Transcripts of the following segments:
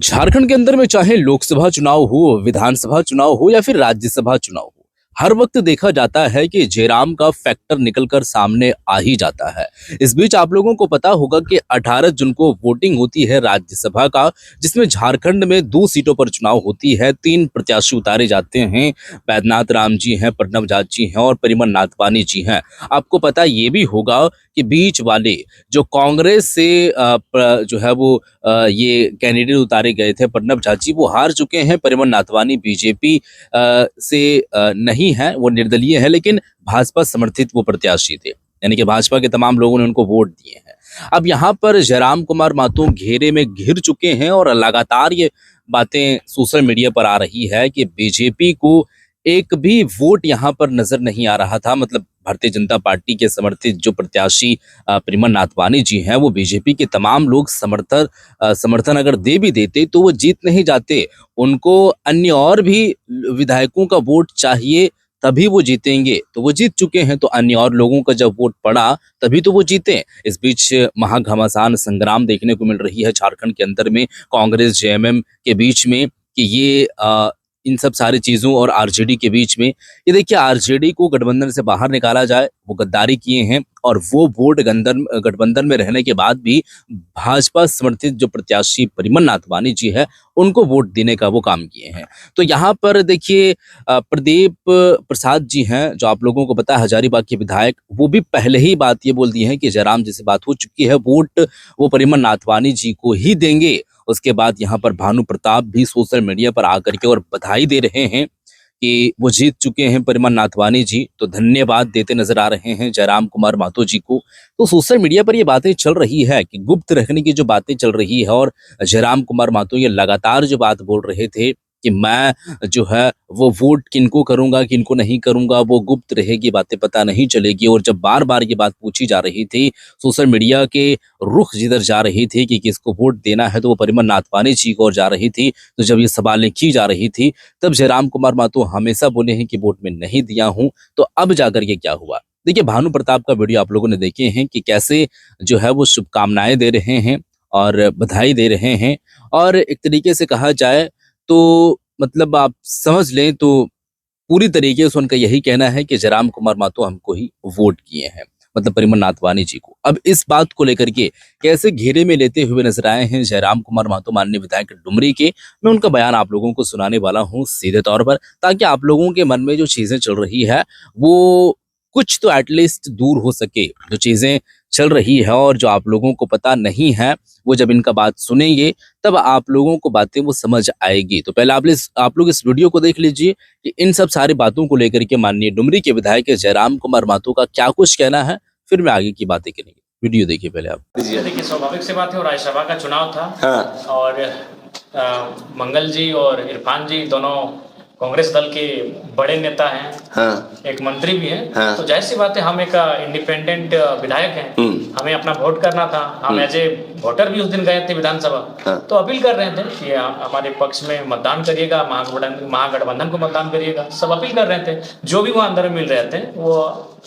झारखंड के अंदर में चाहे लोकसभा चुनाव हो, विधानसभा चुनाव हो या फिर राज्यसभा चुनाव हो, हर वक्त देखा जाता है कि जयराम का फैक्टर निकलकर सामने आ ही जाता है। इस बीच आप लोगों को पता होगा कि 18 जून को वोटिंग होती है राज्यसभा का, जिसमें झारखंड में 2 सीटों पर चुनाव होती है। 3 प्रत्याशी उतारे जाते हैं। बैद्यनाथ राम जी हैं, प्रणव झा जी हैं और परिमल नाथवानी जी हैं। आपको पता ये भी होगा कि बीच वाले जो कांग्रेस से जो है वो ये कैंडिडेट उतारे गए थे, प्रणव झा जी, वो हार चुके हैं। परिमल नाथवानी बीजेपी से नहीं है, वो निर्दलीय है, लेकिन भाजपा समर्थित वो प्रत्याशी थे, यानी कि भाजपा के तमाम लोगों ने उनको वोट दिए हैं। अब यहाँ पर जयराम कुमार महतो घेरे में घिर चुके हैं और लगातार ये बातें सोशल मीडिया पर आ रही है कि बीजेपी को एक भी वोट यहाँ पर नजर नहीं आ रहा था। मतलब भारतीय जनता पार्टी के समर्थित जो प्रत्याशी परिमल नाथवानी जी हैं, वो बीजेपी के तमाम लोग समर्थन अगर दे भी देते तो वो जीत नहीं जाते। उनको अन्य और भी विधायकों का वोट चाहिए, तभी वो जीतेंगे। तो वो जीत चुके हैं, तो अन्य और लोगों का जब वोट पड़ा तभी तो वो जीते। इस बीच महाघमासान संग्राम देखने को मिल रही है झारखंड के अंदर में कांग्रेस जेएमएम के बीच में, कि ये इन सब सारी चीजों और आरजेडी के बीच में, ये देखिए, आरजेडी को गठबंधन से बाहर निकाला जाए, वो गद्दारी किए हैं, और वो वोट गठबंधन में रहने के बाद भी भाजपा समर्थित जो प्रत्याशी परिमल नाथवानी जी है, उनको वोट देने का वो काम किए हैं। तो यहाँ पर देखिए, प्रदीप प्रसाद जी हैं, जो आप लोगों को पता है हजारीबाग के विधायक, वो भी पहले ही बात ये बोल दी है कि जयराम जी से बात हो चुकी है, वोट वो परिमल नाथवानी जी को ही देंगे। उसके बाद यहाँ पर भानु प्रताप भी सोशल मीडिया पर आकर के और बधाई दे रहे हैं कि वो जीत चुके हैं परिमल नाथवानी जी, तो धन्यवाद देते नजर आ रहे हैं जयराम कुमार महतो जी को। तो सोशल मीडिया पर ये बातें चल रही है कि गुप्त रखने की जो बातें चल रही है, और जयराम कुमार महतो ये लगातार जो बात बोल रहे थे कि मैं जो है वो वोट किनको करूंगा किनको नहीं करूंगा, वो गुप्त रहेगी, बातें पता नहीं चलेगी। और जब बार बार ये बात पूछी जा रही थी, सोशल मीडिया के रुख जिधर जा रही थी कि किसको वोट देना है, तो वो परिमल नाथवानी जी को और जा रही थी। तो जब ये सवालें की जा रही थी, तब जयराम कुमार महतो हमेशा बोले हैं कि वोट में नहीं दिया हूं। तो अब जाकर के क्या हुआ, देखिए, भानु प्रताप का वीडियो आप लोगों ने देखे हैं कि कैसे जो है वो शुभकामनाएं दे रहे हैं और बधाई दे रहे हैं। और एक तरीके से कहा जाए तो मतलब आप समझ लें तो पूरी तरीके से उनका यही कहना है कि जयराम कुमार महतो हमको ही वोट किए हैं, मतलब परिमल नाथवानी जी को। अब इस बात को लेकर के कैसे घेरे में लेते हुए नजर आए हैं जयराम कुमार महतो, माननीय विधायक डुमरी के, मैं उनका बयान आप लोगों को सुनाने वाला हूं सीधे तौर पर, ताकि आप लोगों के मन में जो चीजें चल रही है वो कुछ तो एटलीस्ट दूर हो सके। जो चीजें चल रही है और जो आप लोगों को पता नहीं है, वो जब इनका बात सुनेंगे तब आप लोगों को बातें वो समझ आएगी। तो पहले आप लोग इस वीडियो को देख लीजिए कि इन सब सारी बातों को लेकर के माननीय डुमरी के विधायक जयराम कुमार महतो का क्या कुछ कहना है, फिर मैं आगे की बातें करेंगे। वीडियो देखिए पहले आप। देखिए, स्वाभाविक सी बात है, और राज्यसभा का चुनाव था। हाँ। और मंगल जी और इरफान जी दोनों कांग्रेस दल के बड़े नेता हैं। हाँ। एक मंत्री भी हैं। हाँ। तो जाहिर सी बात है, हम एक इंडिपेंडेंट विधायक हैं, हमें अपना वोट करना था। हम एज ए वोटर भी उस दिन गए थे विधानसभा। हाँ। तो अपील कर रहे थे कि हमारे पक्ष में मतदान करिएगा, महागठबंधन को मतदान करिएगा, सब अपील कर रहे थे। जो भी वहाँ अंदर मिल रहे थे वो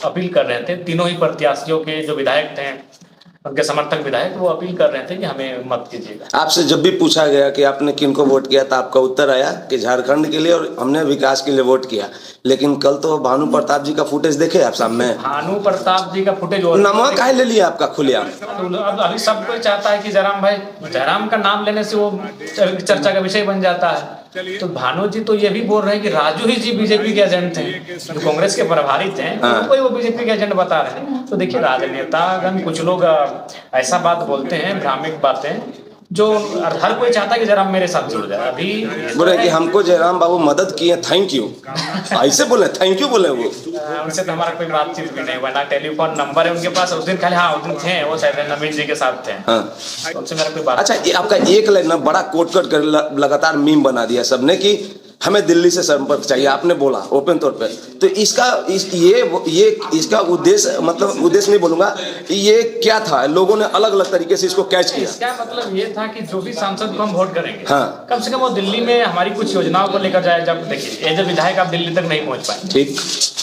अपील कर रहे थे। तीनों ही प्रत्याशियों के जो विधायक थे, उनके समर्थक विधायक, वो अपील कर रहे थे कि हमें मत कीजिएगा। आपसे जब भी पूछा गया कि आपने किनको वोट किया, तो आपका उत्तर आया कि झारखंड के लिए और हमने विकास के लिए वोट किया। लेकिन कल तो भानु प्रताप जी का फुटेज देखे आप सामने? भानु प्रताप जी का फुटेज नमक काहे ले लिया आपका खुलेआम? अब अभी सब कोई चाहता है कि जयराम का नाम लेने से वो चर्चा का विषय बन जाता है। तो भानु जी तो ये भी बोल रहे हैं कि राजू ही जी बीजेपी के एजेंट थे, जो कांग्रेस के प्रभारी थे, उनको ही वो बीजेपी के एजेंट बता रहे हैं। तो देखिए, राजनेतागण कुछ लोग ऐसा बात बोलते हैं, भ्रामक बातें, जो हर कोई चाहता है कि जयराम मेरे साथ जुड़ जाए। अभी बोले कि हमको जयराम बाबू मदद किए, थैंक यू, ऐसे बोले, थैंक यू बोले। वो उनसे तो हमारा कोई बातचीत भी नहीं हुआ, ना टेलीफोन नंबर है उनके पास। उस दिन खाली, हाँ उस दिन थे वो, शायद नवीन जी के साथ थे। हाँ। तो उनसे मेरा कोई बात। अच्छा, ये आपका एक लाइन ना बड़ा कोट कर लगातार मीम बना दिया सबने कि हमें दिल्ली से संपर्क चाहिए, आपने बोला ओपन तौर पे, तो ये इसका उद्देश्य, मतलब उद्देश्य नहीं बोलूंगा, ये क्या था? लोगों ने अलग अलग तरीके से इसको कैच किया। इसका मतलब ये था कि जो भी सांसद को हम वोट करेंगे, हाँ, कम से कम वो दिल्ली में हमारी कुछ योजनाओं को लेकर जाए। जब देखिए एज ए विधायक आप दिल्ली तक नहीं पहुंच पाए, ठीक,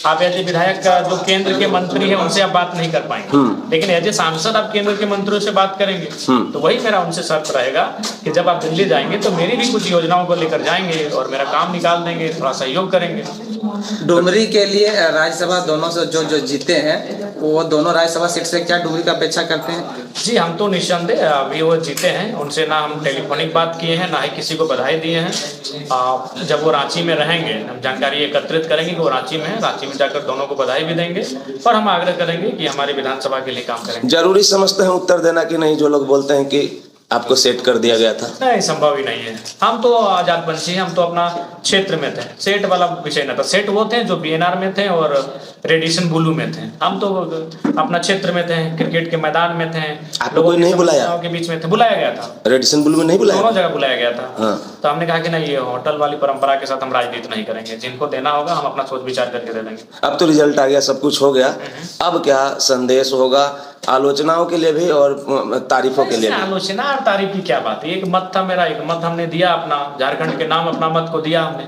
आप एज ए विधायक का जो केंद्र के मंत्री है उनसे आप बात नहीं कर पाएंगे, लेकिन एज ए सांसद आप केंद्र के मंत्रियों से बात करेंगे। तो वही मेरा उनसे शर्त रहेगा कि जब आप दिल्ली जाएंगे तो मेरी भी कुछ योजनाओं को लेकर जाएंगे और मेरा काम निकाल देंगे, थोड़ा सहयोग करेंगे। डुमरी के लिए राज्यसभा दोनों से जो जीते हैं वो दोनों राज्यसभा सीट से क्या डुमरी का अपेक्षा करते हैं? जी, हम तो निस्संदेह अभी वो जीते हैं, उनसे ना हम टेलीफोनिक बात किए हैं, ना ही किसी को बधाई दिए हैं। जब वो रांची में रहेंगे हम जानकारी एकत्रित करेंगे कि वो रांची में है, रांची में जाकर दोनों को बधाई भी देंगे और हम आग्रह करेंगे कि हमारी विधानसभा के लिए काम करेंगे। जरूरी समझते हैं उत्तर देना कि नहीं, जो लोग बोलते हैं कि आपको सेट कर दिया गया था? नहीं, संभव ही नहीं है। हम तो आजाद पंछी हैं, हम तो अपना क्षेत्र में थे, सेट वाला विषय न था। सेट वो थे जो बीएनआर में थे और रेडिएशन ब्लू में थे, हम तो अपना क्षेत्र में थे, क्रिकेट के मैदान में थे। आपको कोई नहीं बुलाया? के बीच में थे, बुलाया गया था, रेडिएशन ब्लू में नहीं बुलाया? दोनों जगह बुलाया गया था। हाँ। तो हमने कहा कि नहीं, ये होटल वाली परंपरा के साथ हम राजनीति नहीं करेंगे, जिनको देना होगा हम अपना सोच विचार करके दे देंगे। अब तो रिजल्ट आ गया, सब कुछ हो गया, अब क्या संदेश होगा आलोचनाओं के लिए भी और तारीफों के लिए भी? आलोचना और तारीफ की क्या बात है, एक मत था मेरा, एक मत हमने दिया अपना, झारखंड के नाम अपना मत को दिया हमने।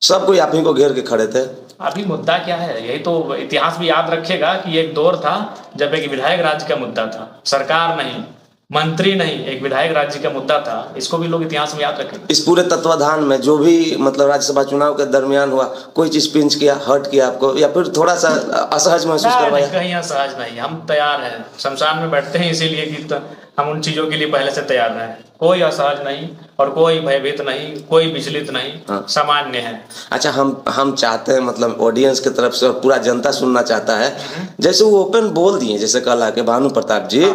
सब कोई आप ही को घेर के खड़े थे। अभी मुद्दा क्या है, यही तो इतिहास भी याद रखेगा कि एक दौर था जब एक विधायक राज्य का मुद्दा था, सरकार नहीं, मंत्री नहीं, एक विधायक राज्य का मुद्दा था। इसको भी लोग इतिहास में याद रखेंगे। इस पूरे तत्वाधान में जो भी मतलब राज्यसभा चुनाव के दरमियान हुआ, कोई चीज पिंच किया, हर्ट किया आपको, या फिर थोड़ा सा असहज महसूस करवाया? कहीं असहज नहीं, हम तैयार हैं, शमशान में बैठते हैं इसीलिए कि हम उन चीजों के लिए पहले से तैयार हैं। कोई असहज नहीं और कोई भयभीत नहीं, कोई विचलित नहीं। हाँ। सामान्य है। अच्छा, हम चाहते हैं, मतलब ऑडियंस की तरफ से और पूरा जनता सुनना चाहता है, जैसे वो ओपन बोल दिए, जैसे कल आके भानु प्रताप जी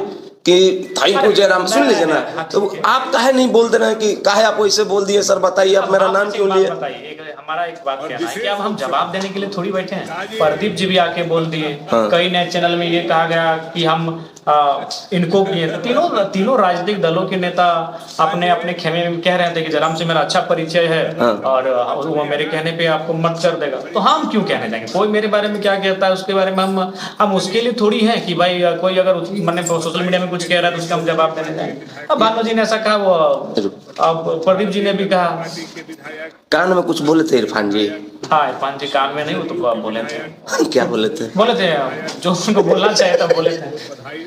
कि थैंक यू जयराम, सुन लीजिए ना, तो आप काहे नहीं बोल दे रहे हैं कि काहे आप वैसे बोल दिए? सर बताइए, आप मेरा नाम क्यों लिए? हमारा एक बात कहना है कि अब हम जवाब देने के लिए थोड़ी बैठे हैं। प्रदीप जी भी आके बोल दिए, हाँ। कई नए चैनल में ये कहा गया कि हम इनको किए, तीनों राजनीतिक दलों के नेता अपने अपने खेमे में कह रहे थे कि जयराम से मेरा अच्छा परिचय है। हाँ। और वो मेरे कहने पे आपको मत कर देगा, तो हम क्यों कहने जाएंगे? कोई मेरे बारे में क्या कहता है उसके बारे में हम उसके लिए थोड़ी है कि भाई कोई अगर मैंने सोशल मीडिया में कुछ कह रहा है तो उसका हम जवाब देने जाएंगे। अब भानु जी ने ऐसा कहा, वो अब प्रदीप जी ने भी कहा। कान में कुछ बोले थे इरफान जी? हाँ, इरफान जी कान में नहीं, वो तो बोले थे। क्या बोले थे? बोले थे जो उनको बोलना चाहिए था, बोले थे।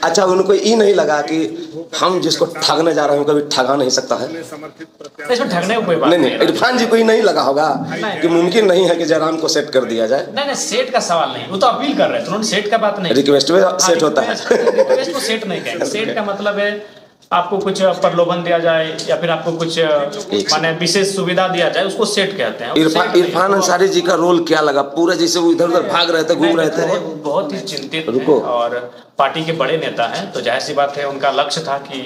अच्छा, उनको ये नहीं लगा कि हम जिसको ठगने जा रहे हैं कभी ठगा नहीं सकता है? इसमें ठगने को कोई बात नहीं, इरफान जी को ही नहीं लगा होगा कि मुमकिन नहीं है कि जयराम को सेट कर दिया जाए? नहीं, सेट का सवाल नहीं, वो तो अपील कर रहे थे, उन्होंने सेट का बात नहीं। रिक्वेस्ट में सेट होता है। रिक्वेस्ट को सेट नहीं कहेंगे। सेट का मतलब है आपको कुछ प्रलोभन दिया जाए या फिर आपको कुछ माने विशेष सुविधा दिया जाए, उसको सेट कहते हैं। इरफान अंसारी जी का रोल क्या लगा? पूरे जैसे वो इधर उधर भाग रहे थे, घूम रहे थे। बहुत ही चिंतित हैं और पार्टी के बड़े नेता हैं, तो जाहिर सी बात है उनका लक्ष्य था कि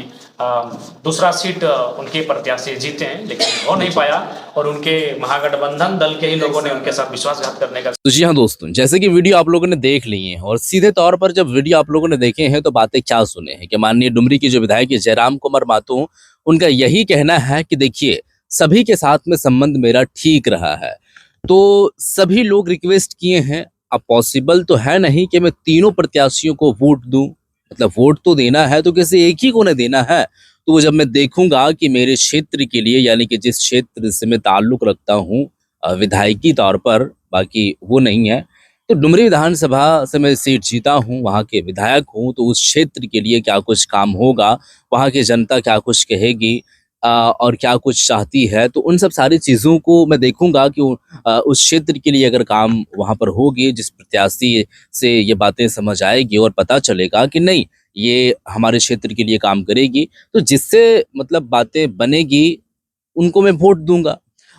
दूसरा सीट उनके प्रत्याशी जीते हैं, लेकिन हो नहीं पाया और उनके महागठबंधन दल के ही लोगों ने उनके साथ विश्वासघात करने का। तो जी हाँ दोस्तों, जैसे कि वीडियो आप लोगों ने देख ली है और सीधे तौर पर जब वीडियो आप लोगों ने देखे हैं तो बातें क्या सुने हैं कि माननीय डुमरी के जो विधायक जयराम कुमार मातो, उनका यही कहना है कि देखिए सभी के साथ में संबंध मेरा ठीक रहा है, तो सभी लोग रिक्वेस्ट किए हैं। अब पॉसिबल तो है नहीं कि मैं तीनों प्रत्याशियों को वोट दूं, मतलब वोट तो देना है तो किसी एक ही को न देना है। तो वो जब मैं देखूंगा कि मेरे क्षेत्र के लिए, यानी कि जिस क्षेत्र से मैं ताल्लुक रखता हूँ विधायकी तौर पर, बाकी वो नहीं है, तो डुमरी विधानसभा से मैं सीट जीता हूँ, वहाँ के विधायक हूँ, तो उस क्षेत्र के लिए क्या कुछ काम होगा, वहाँ की जनता क्या कुछ कहेगी और क्या कुछ चाहती है, तो उन सब सारी चीज़ों को मैं देखूंगा कि उस क्षेत्र के लिए अगर काम वहाँ पर होगी, जिस प्रत्याशी से ये बातें समझ आएगी और पता चलेगा कि नहीं ये हमारे क्षेत्र के लिए काम करेगी, तो जिससे मतलब बातें बनेगी उनको मैं वोट दूंगा।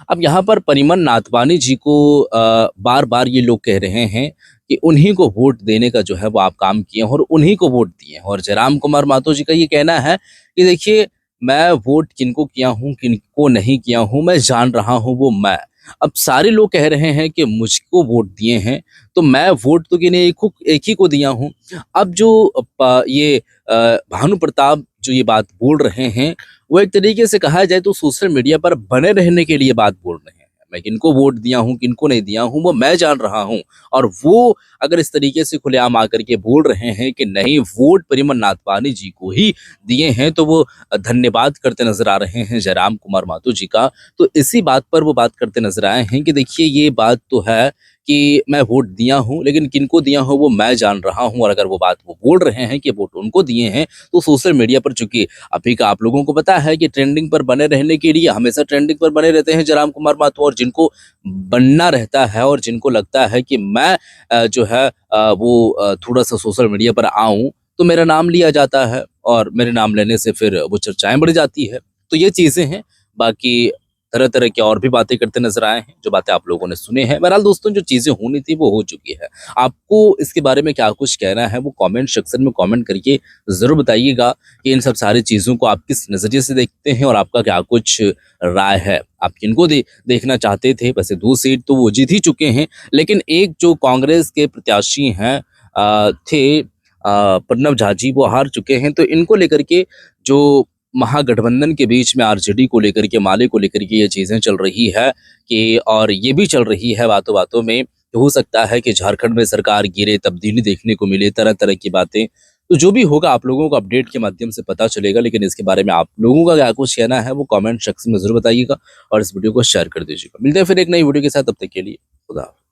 अब यहाँ पर परिमल नाथवानी जी को बार बार ये लोग कह रहे हैं कि उन्हीं को वोट देने का जो है वो आप काम किए और उन्हीं को वोट दिए, और जयराम कुमार मातो जी का ये कहना है कि देखिए मैं वोट किनको किया हूँ किनको नहीं किया हूँ मैं जान रहा हूँ, वो मैं। अब सारे लोग कह रहे हैं कि मुझको वोट दिए हैं तो मैं वोट तो किन्हें एक ही को दिया हूँ। अब जो ये भानु प्रताप जो ये बात बोल रहे हैं वो एक तरीके से कहा जाए तो सोशल मीडिया पर बने रहने के लिए बात बोल रहे हैं। मैं किनको वोट दिया हूँ, किनको नहीं दिया हूँ, वो मैं जान रहा हूँ। और वो अगर इस तरीके से खुलेआम आकर के बोल रहे हैं कि नहीं, वोट परिमल नाथवानी जी को ही दिए हैं, तो वो धन्यवाद करते नजर आ रहे हैं जयराम कुमार महतो जी का। तो इसी बात पर वो बात करते नजर आए हैं कि देखिए, ये बात तो है कि मैं वोट दिया हूं, लेकिन किनको दिया हूं वो मैं जान रहा हूं। और अगर वो बात वो बोल रहे हैं कि वोट उनको दिए हैं, तो सोशल मीडिया पर, चूंकि अभी का आप लोगों को पता है कि ट्रेंडिंग पर बने रहने के लिए हमेशा ट्रेंडिंग पर बने रहते हैं जयराम कुमार महतो। और जिनको बनना रहता है और जिनको लगता है कि मैं जो है थोड़ा सा सोशल मीडिया पर आऊं, तो मेरा नाम लिया जाता है और मेरे नाम लेने से फिर वो चर्चाएं बढ़ जाती है। तो ये चीजें हैं। बाकी तरह तरह की और भी बातें करते नजर आए हैं, जो बातें आप लोगों ने सुने हैं। बहरहाल दोस्तों, जो चीजें होनी थी वो हो चुकी है। आपको इसके बारे में क्या कुछ कहना है, वो कमेंट सेक्शन में कमेंट करके जरूर बताइएगा कि इन सब सारी चीजों को आप किस नजरिए से देखते हैं और आपका क्या कुछ राय है। आप किनको देखना चाहते थे। वैसे 2 सीट तो वो जीत ही चुके हैं, लेकिन एक जो कांग्रेस के प्रत्याशी हैं थे प्रणव झा जी, वो हार चुके हैं। तो इनको लेकर के जो महागठबंधन के बीच में आरजेडी को लेकर के, माले को लेकर के ये चीजें चल रही है कि, और ये भी चल रही है बातों बातों में, हो सकता है कि झारखंड में सरकार गिरे, तब्दीली देखने को मिले, तरह तरह की बातें। तो जो भी होगा आप लोगों को अपडेट के माध्यम से पता चलेगा। लेकिन इसके बारे में आप लोगों का क्या कुछ कहना है, वो कमेंट सेक्शन में जरूर बताइएगा और इस वीडियो को शेयर कर दीजिएगा। मिलते हैं फिर एक नई वीडियो के साथ, तब तक के लिए खुदा हाफिज़।